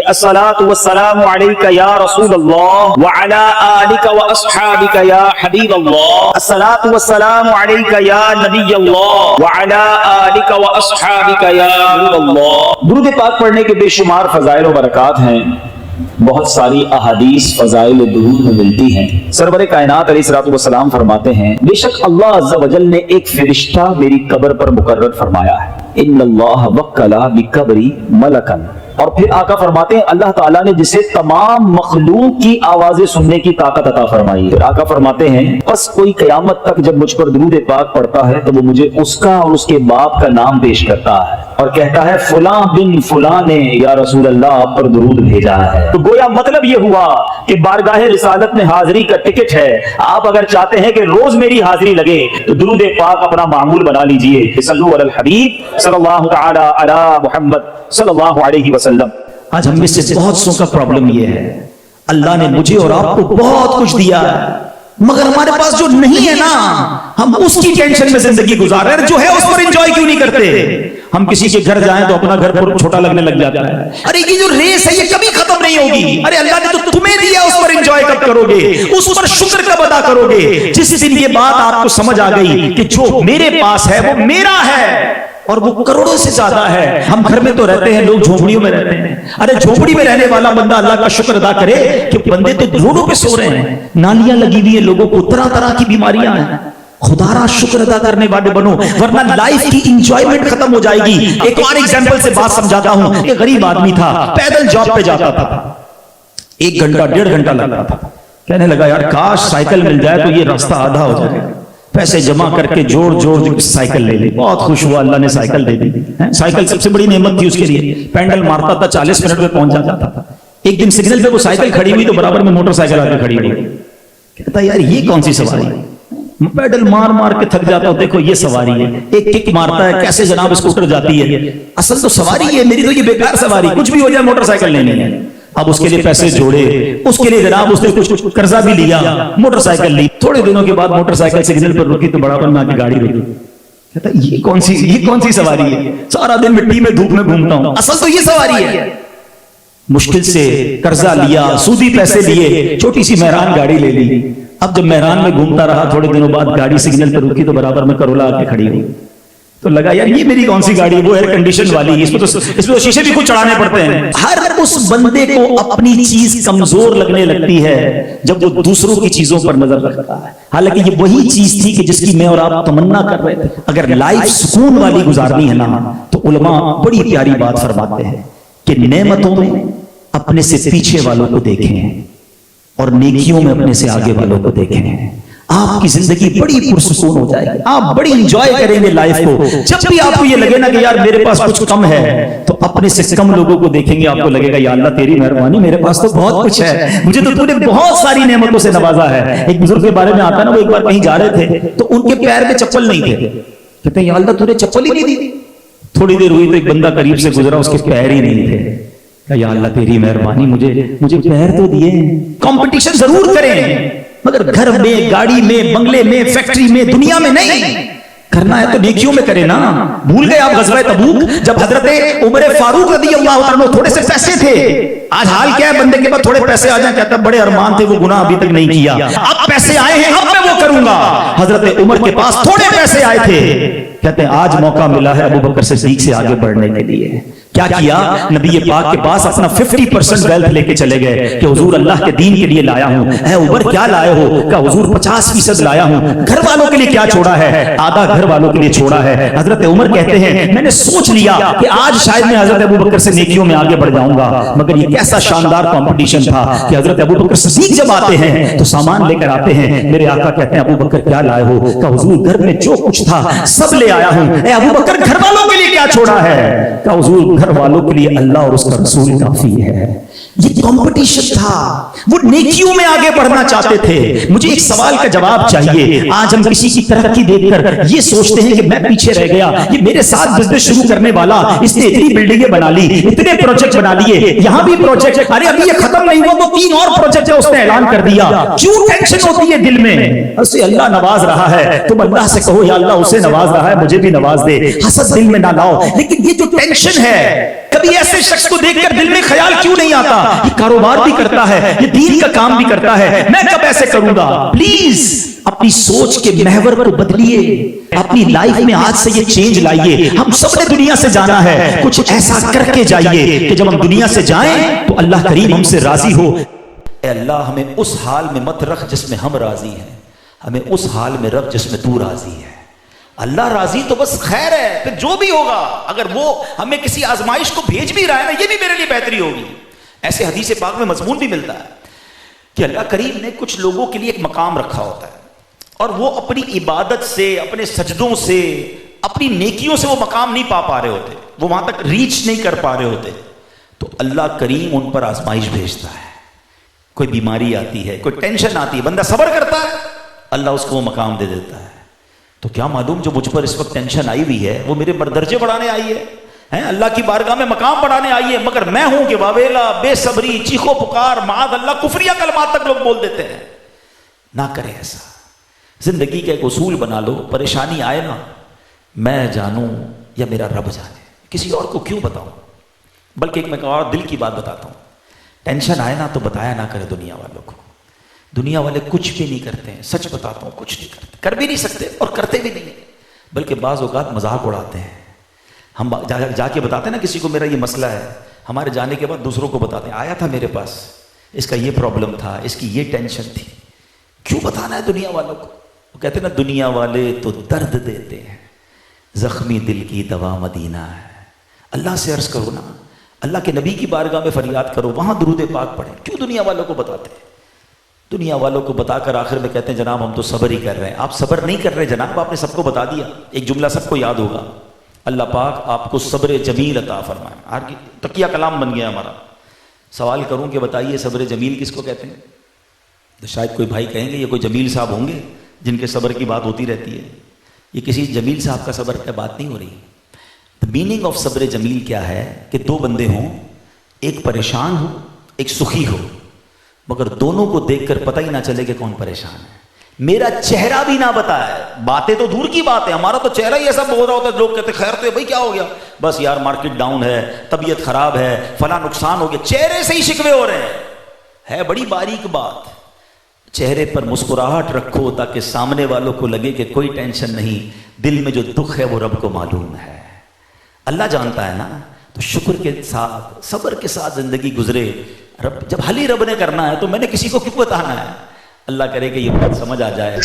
अस्सलातु वस्सलामु अलैका या रसूल अल्लाह व अला आलिका व अस्हाबिका या हबीब अल्लाह। अस्सलातु वस्सलामु अलैका या नबी अल्लाह व अला आलिका व अस्हाबिका या नूर अल्लाह। दुरूद पाक पढ़ने के बेशुमार फजाइल व बरकत हैं। बहुत सारी अहादीस फजाइल दुरूद में मिलती हैं। सरवर कायनात अलैहिस्सलातु वस्सलाम फरमाते हैं, बेशक अल्लाह अज़्ज़ा वजल ने एक फरिश्ता मेरी कब्र पर मुकर्रर फरमाया है। इन्नल्लाह वक्कला बिकब्री मलकन। और फिर आका फरमाते हैं, अल्लाह ताला ने जिसे तमाम मखलूक की आवाजें सुनने की ताकत अता फरमाई है। आका फरमाते हैं, बस कोई कयामत तक जब मुझ पर दुरूद पाक पढ़ता है तो वो मुझे उसका और उसके बाप का नाम पेश करता है और कहता है, फुलां बिन फुलां ने या रसूल अल्लाह आप पर दुरूद भेजा है। तो गोया मतलब ये हुआ कि बारगाह रिसालत में हाजिरी का टिकट है। आप अगर चाहते हैं कि रोज मेरी हाजिरी लगे तो दुरूद पाक अपना मामूल बना लीजिए। सल्लल्लाहु अलल हबीब सल्लल्लाहु तआला अला मुहम्मद सल्लल्लाहु अलैहि वसल्लम। आज हम में से बहुत सौ का प्रॉब्लम ये है, अल्लाह ने मुझे और आपको बहुत कुछ दिया है, मगर हमारे पास जो नहीं है ना, हम उसकी टेंशन में जिंदगी गुजार रहे हैं। जो है उस पर एंजॉय क्यों नहीं करते? हम किसी के घर जाएं तो अपना घर पर छोटा लगने लग जाता है। अरे ये जो रेस है ये कभी खत्म नहीं होगी। अरे अल्लाह ने तो तुम्हें दिया, उस पर एंजॉय कब करोगे? उस पर शुक्र कब अदा करोगे? जिस दिन ये बात आपको समझ आ गई कि जो मेरे पास है वो मेरा है और वो करोड़ों से ज्यादा है। हम घर में तो रहते हैं, लोग झोपड़ियों में रहते हैं। अरे झोपड़ी में रहने वाला बंदा अल्लाह का शुक्र अदा करे कि बंदे तो रोडों पे सो रहे हैं, नालियां लगी हुई है, लोगों को तरह तरह की बीमारियां हैं। खुदारा शुक्र अदा करने वाले बनो, वरना लाइफ की इंजॉयमेंट खत्म हो जाएगी। एक और एग्जांपल से बात समझाता हूं। एक गरीब आदमी था, पैदल जॉब पे जाता था, 1 घंटा 1.5 घंटा लगता था। कहने लगा, यार काश साइकिल मिल जाए तो ये रास्ता आधा हो जाएगा। पैसे जमा करके जोड़ जोड़ साइकिल ले ली। बहुत खुश हुआ, अल्लाह ने साइकिल दे दी। साइकिल सबसे बड़ी नेमत थी उसके लिए। पैडल मारता था, 40 मिनट में पहुंच जाता था। एक दिन सिग्नल पे वो साइकिल खड़ी हुई तो बराबर में मोटरसाइकिल आके खड़ी हुई। कहता यार ये कौन सी सवारी है? पैडल मार मार के थक जाता हूं, देखो ये सवारी है। एक किक मारता है, कैसे जनाब स्कूटर जाती है। असल तो सवारी है मेरी, तो ये बेकार सवारी, कुछ भी हो जाए मोटरसाइकिल लेनी है। अब उसके लिए पैसे जोड़े, उसके लिए जनाब उसने कुछ कर्जा भी लिया, मोटरसाइकिल ली। थोड़े दिनों के बाद मोटरसाइकिल सिग्नल पर रुकी तो बराबर में आके गाड़ी रुकी। कहता ये कौन सी सवारी है? सारा दिन मिट्टी में धूप में घूमता हूं, असल तो ये सवारी है। मुश्किल से कर्जा लिया, सूदी पैसे लिए, छोटी सी मेहरान गाड़ी ले ली। अब जब मेहरान में घूमता रहा, थोड़े दिनों बाद गाड़ी सिग्नल पर रुकी तो बराबर में करोला आके खड़ी हुई। तो लगा यार ये मेरी कौन सी गाड़ी है? वो एयर कंडीशन वाली, इसमें तो शीशे भी कुछ चढ़ाने पड़ते हैं। हर उस बंदे को अपनी चीज कमजोर लगने लगती है जब वो दूसरों की चीजों पर नजर रखता है। हालांकि ये वही चीज थी कि जिसकी मैं और आप तमन्ना कर रहे थे। अगर लाइफ सुकून वाली गुजारनी है ना, तो उलमा बड़ी प्यारी बात फरमाते हैं कि नेमतों में अपने से पीछे वालों को देखें और नेकियों में अपने से आगे वालों को देखें। आपकी जिंदगी बड़ी पुरसुकून हो जाएगी, आप बड़ी एंजॉय करेंगे लाइफ को। जब भी आपको ये लगे ना कि यार मेरे पास कुछ कम है, तो अपने से कम लोगों को देखेंगे, आपको लगेगा या अल्लाह तेरी मेहरबानी, मेरे पास तो बहुत कुछ है, मुझे तो तूने बहुत सारी नेमतों से नवाजा है। एक बुजुर्ग के बारे में आता है ना, वो एक बार कहीं जा रहे थे तो उनके पैर में चप्पल नहीं थे। कहते हैं या अल्लाह तूने चप्पल ही नहीं दी। थोड़ी देर हुई तो एक बंदा करीब से गुजरा, उसके पैर ही नहीं थे। या अल्लाह तेरी मेहरबानी, मुझे पैर तो दिए। कंपटीशन जरूर करें, मगर घर में, गाड़ी में, बंगले में, फैक्ट्री में, दुनिया में नहीं। करना है तो नेकियों में करे ना। भूल गए आप गज़वा तबूक, जब हजरत उमर फारूक रज़ियल्लाहु अन्हु थोड़े से पैसे थे। आज हाल क्या है, बंदे के पास थोड़े पैसे आ जाए, कहता बड़े अरमान थे, वो गुनाह अभी तक नहीं किया, अब पैसे आए हैं, अब मैं वो करूंगा। हजरत उमर के पास थोड़े पैसे आए थे, कहते हैं आज मौका मिला है अबू बकर सिद्दीक से आगे बढ़ने के लिए। क्या किया? नबी पाक के पास अपना 50% वेल्थ लेके चले गए कि हुजूर अल्लाह के दीन के लिए लाया हूं। ऐ उमर क्या लाए हो? क्या हुजूर 50% लाया हूं। घर वालों के लिए क्या छोड़ा है? आधा घर वालों के लिए छोड़ा है। हजरत उमर कहते हैं मैंने सोच लिया कि आज शायद मैं हजरत अबू बकर से नेकियों में आगे बढ़ जाऊंगा। मगर ये कैसा शानदार कंपटीशन था कि हजरत अबू बकर सिद्दीक जब आते हैं तो सामान लेकर आते हैं। मेरे आका कहते हैं अबू बकर क्या लाए हो? क्या हुजूर घर में जो कुछ था सब ले आया हूं। ऐ अबू बकर घर वालों के लिए क्या छोड़ा है? क्या हुजूर घर वालों के लिए अल्लाह और उसका रसूल काफी है। ये कंपटीशन था, वो नेकियों में आगे बढ़ना चाहते थे। मुझे एक सवाल का जवाब चाहिए। आज हम किसी की तरक्की देखकर ये सोचते हैं कि मैं पीछे रह गया, ये मेरे साथ बिजनेस शुरू करने वाला, इसने इतनी बिल्डिंगें बना ली, इतने प्रोजेक्ट बना लिए, यहाँ भी प्रोजेक्ट, अरे अभी ये खत्म नहीं हुआ तो 3 और प्रोजेक्ट है उसने ऐलान कर दिया। क्यों टेंशन होती है दिल में? उसे अल्लाह नवाज रहा है, तुम अल्लाह से कहो या अल्लाह उसे नवाज रहा है, मुझे भी नवाज दे। हसद दिल में ना लाओ। लेकिन ये जो टेंशन है, کبھی ایسے شخص کو دیکھ کر دل میں خیال کیوں نہیں آتا یہ کاروبار بھی کرتا ہے, یہ دین کا کام بھی کرتا ہے, میں کب ایسے کروں گا؟ پلیز اپنی سوچ کے محور کو بدلیے, اپنی لائف میں آج سے یہ چینج لائیے. ہم سب نے دنیا سے جانا ہے, کچھ ایسا کر کے جائیے کہ جب ہم دنیا سے جائیں تو اللہ کریم ہم سے راضی ہو. اے اللہ ہمیں اس حال میں مت رکھ جس میں ہم راضی ہیں, ہمیں اس حال میں رکھ جس میں تو راضی ہے. اللہ راضی تو بس خیر ہے, پھر جو بھی ہوگا اگر وہ ہمیں کسی آزمائش کو بھیج بھی رہا ہے نا, یہ بھی میرے لیے بہتری ہوگی. ایسے حدیث پاک میں مضمون بھی ملتا ہے کہ اللہ کریم نے کچھ لوگوں کے لیے ایک مقام رکھا ہوتا ہے اور وہ اپنی عبادت سے, اپنے سجدوں سے, اپنی نیکیوں سے وہ مقام نہیں پا رہے ہوتے, وہ وہاں تک ریچ نہیں کر پا رہے ہوتے. تو اللہ کریم ان پر آزمائش بھیجتا ہے. کوئی بیماری آتی ہے, کوئی ٹینشن آتی ہے, بندہ صبر کرتا ہے, اللہ اس کو وہ مقام دے دیتا ہے. تو کیا معلوم جو مجھ پر اس وقت ٹینشن آئی ہوئی ہے وہ میرے درجے بڑھانے آئی ہے, اللہ کی بارگاہ میں مقام بڑھانے آئی ہے, مگر میں ہوں کہ واویلا, بے صبری, چیخو پکار, معاذ اللہ, کفریہ کلمات تک لوگ بول دیتے ہیں. نہ کریں ایسا. زندگی کا ایک اصول بنا لو, پریشانی آئے نا میں جانوں یا میرا رب جانے, کسی اور کو کیوں بتاؤں. بلکہ ایک میں اور دل کی بات بتاتا ہوں, ٹینشن آئے نا تو بتایا نہ کرے دنیا والوں کو. دنیا والے کچھ بھی نہیں کرتے ہیں, سچ بتاتا ہوں, کچھ نہیں کرتے, کر بھی نہیں سکتے اور کرتے بھی نہیں, بلکہ بعض اوقات مذاق اڑاتے ہیں. ہم جا کے بتاتے ہیں نا کسی کو میرا یہ مسئلہ ہے, ہمارے جانے کے بعد دوسروں کو بتاتے ہیں آیا تھا میرے پاس, اس کا یہ پرابلم تھا, اس کی یہ ٹینشن تھی. کیوں بتانا ہے دنیا والوں کو؟ وہ کہتے ہیں نا دنیا والے تو درد دیتے ہیں, زخمی دل کی دوا مدینہ ہے. اللہ سے عرض کرو نا, اللہ کے نبی کی بارگاہ میں فریاد کرو, وہاں درود پاک پڑھیں. کیوں دنیا والوں کو بتاتے ہیں؟ دنیا والوں کو بتا کر آخر میں کہتے ہیں جناب ہم تو صبر ہی کر رہے ہیں. آپ صبر نہیں کر رہے جناب, آپ نے سب کو بتا دیا. ایک جملہ سب کو یاد ہوگا, اللہ پاک آپ کو صبر جمیل عطا فرمائے. آج تقیہ کلام بن گیا ہمارا. سوال کروں کہ بتائیے صبر جمیل کس کو کہتے ہیں؟ تو شاید کوئی بھائی کہیں گے یہ کوئی جمیل صاحب ہوں گے جن کے صبر کی بات ہوتی رہتی ہے. یہ کسی جمیل صاحب کا صبر کی بات نہیں ہو رہی. The meaning of صبر جمیل کیا ہے کہ دو بندے ہوں, ایک پریشان ہو ایک سخی ہو, مگر دونوں کو دیکھ کر پتہ ہی نہ چلے کہ کون پریشان ہے. میرا چہرہ بھی نہ بتائے, باتیں تو دور کی بات ہے, ہمارا تو چہرہ ہی ایسا بول رہا ہوتا ہے, لوگ کہتے خیر تو ہے بھائی, کیا ہو گیا؟ بس یار مارکیٹ ڈاؤن ہے, طبیعت خراب ہے, فلاں نقصان ہو گیا, چہرے سے ہی شکوے ہو رہے ہیں. ہے بڑی باریک بات. چہرے پر مسکراہٹ رکھو تاکہ سامنے والوں کو لگے کہ کوئی ٹینشن نہیں, دل میں جو دکھ ہے وہ رب کو معلوم ہے. اللہ جانتا ہے نا. تو شکر کے ساتھ, صبر کے ساتھ زندگی گزرے. رب جب حل ہی رب نے کرنا ہے تو میں نے کسی کو کیوں بتانا ہے؟ اللہ کرے کہ یہ بات سمجھ آ جائے.